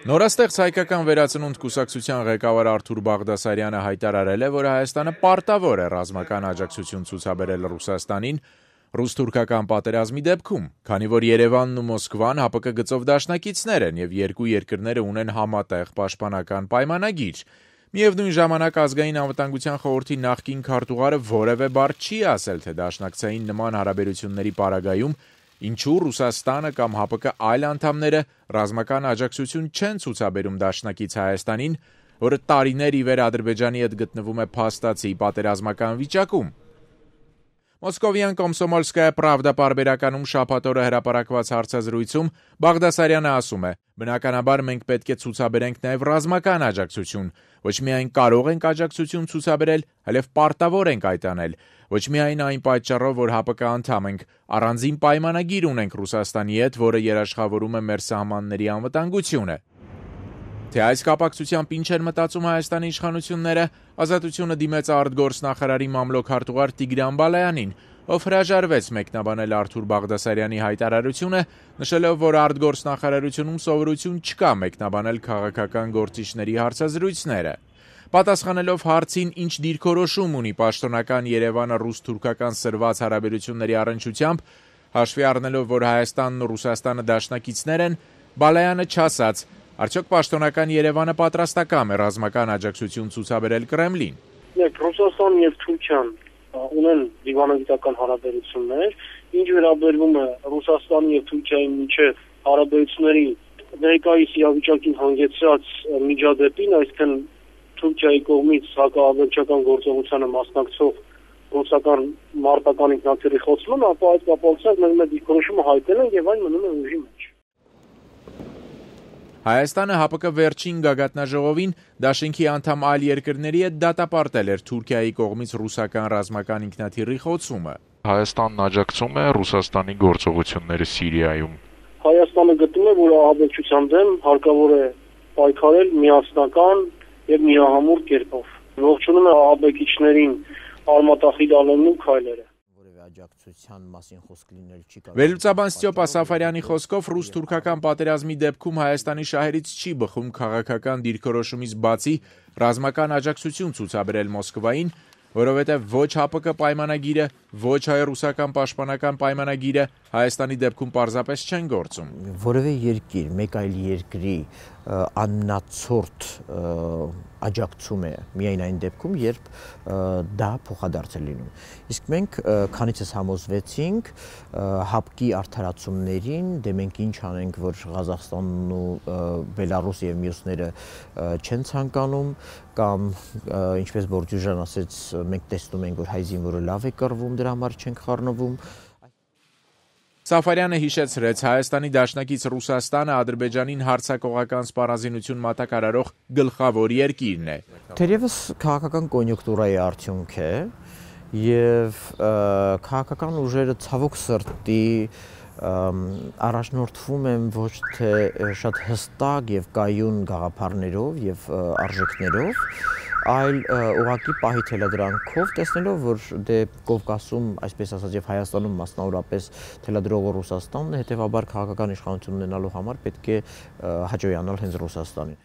Նորաստեղծ հայկական վերածնունդ կուսակցության ղեկավար Արթուր Բաղդասարյանը հայտարարել է, որ Հայաստանը պարտավոր է ռազմական աջակցություն ցուցաբերել Ռուսաստանին ռուս-թուրքական պատերազմի դեպքում, քանի որ Երևանն ու Մոսկվան ՀԱՊԿ գծով դաշնակիցներ են եւ երկու երկրները ունեն համատեղ պաշտպանական պայմանագիր։ Միևնույն ժամանակ Ազգային անվտանգության խորհրդի նախկին քարտուղարը որևէ բառ չի ասել, թե դաշնակցային նման հարաբերությունների պարագայում ինչու Ռուսաստանը կամ ՀԱՊԿ այլ անդամները ռազմական աջակցություն չեն ցուցաբերում դաշնակից Հայաստանին, որը տարիներ ի վեր Ադրբեջանի հետ գտնվում է փաստացի պատերազմական վիճակում։ Մոսկովյան Կոմսոմոլսկայա Պրավդա պարբերականում շաբաթ օրը հրապարակված հարցազրույցում Բաղդասարյանը ասում է. «Բնականաբար մենք պետք է ցուցաբերենք նաև ռազմական աջակցություն, ոչ միայն կարող ենք աջակցություն ցուցաբերել, այլև պարտավոր ենք այդ անել, ոչ միայն այն պատճառով, որ ՀԱՊԿ անդամ ենք, առանձին պայմանագիր ունենք Ռուսաստանի հետ, որը երաշխավորում է մեր սահմանների անվտանգությունը»։ Թե այս կապակցությամբ ինչ են մտածում Հայաստանի իշխանությունները, Ազատությունը դիմեց արտգործնախարարի մամլոքարտուղար Տիգրան Բալայանին, ով հրաժարվեց մեկնաբանել Արթուր Բաղդասարյանի հայտարարությունը, նշելով, որ արտգործնախարարությունում սովորություն չկա մեկնաբանել քաղաքական գործիչների հարցազրույցները։ Պատասխանելով հարցին, ինչ դիրքորոշում ունի պաշտոնական Երևանը ռուս-թուրքական սրված հարաբերությունների առնչությամբ, հաշվի առնելով, որ Հայաստանն ու Ռուսաստանը դաշնակիցներ են, Բալայանը չասաց, արդյոք պաշտոնական Երևանը պատրաստակամ է ռազմական աջակցություն ցուցաբերել Կրեմլին։ Ռուսաստանն եւ Թուրքիան ունեն դիվանագիտական հարաբերություններ, ինչ վերաբերվում է Ռուսաստանի եւ Թուրքիայի միջև հարաբերությունների ներկայիս իրավիճակին հանգեցրած միջադեպին, այսինքն Թուրքիայի կողմից հակաավերչական գործողությանը մասնակցող ռուսական մարտական ինքնաթիռի խոցումը, ապա այդ կապակցությամբ մենք մեր դիրքորոշումը հայտնել ենք եւ այն մնում է ուժի մեջ։ Հայաստանը ՀԱՊԿ վերջին գագաթնաժողովին դաշինքի անդամ այլ երկրների հետ դատապարտել էր Թուրքիայի կողմից ռուսական ռազմական ինքնաթիռի խոցումը։ Հայաստանն աջակցում է Ռուսաստանի գործողությունները Սիրիայում։ Հայաստանը գտնում է, որ ահաբեկչության դեմ հարկավոր է պայքարել միասնական եւ միահամուռ կերպով։ Ողջունում է ահաբեկիչներին արմատախիլ անելու քայլերը։ Վերլուծաբան Ստյոպա Սաֆարյանի խոսքով ռուս-թուրքական պատերազմի դեպքում Հայաստանի շահերից չի բխում քաղաքական դիրքորոշումից բացի ռազմական աջակցություն ցուցաբերել Մոսկվային, որովհետև ոչ ՀԱՊԿ պայմանագիրը, ոչ հայ-ռուսական պաշտպանական պայմանագիրը Հայաստանի դեպքում պարզապես չեն գործում։ Որևէ երկիր, մեկ այլ երկրի աննացորդ աջակցում է միայն այն դեպքում, երբ դա փոխադարձ է լինում։ Իսկ մենք քանիցս համոզվեցինք ՀԱՊԿ-ի արդարացումներին, դե մենք ինչ անենք, որ Ղազախստանն ու Բելարուսը եւ մյուսները չեն ցանկանում, կամ ինչպես Բորդյուժան ասեց, մենք տեսնում ենք, որ հայ զինվորը լավ է կռվում, դրա համար չենք խառնվում։ Սաֆարյանը հիշեցրեց, Հայաստանի դաշնակից Ռուսաստանը Ադրբեջանին հարձակողական սպառազինություն մատակարարող գլխավոր երկիրն է։ Թերևս քաղաքական կոնյունկտուրայի արդյունք է եւ քաղաքական ուժերը ցավոք սրտի առաջնորդվում են ոչ թե շատ հստակ եւ կայուն գաղափարներով եւ արժեքներով, այլ ուղղակի պահի թելադրանքով, տեսնելով, որ դե Կովկասում, այսպես ասած, եւ Հայաստանում մասնավորապես թելադրողը Ռուսաստանն է, հետեւաբար քաղաքական իշխանություն ունենալու համար պետք է հաջողանալ հենց Ռուսաստանին։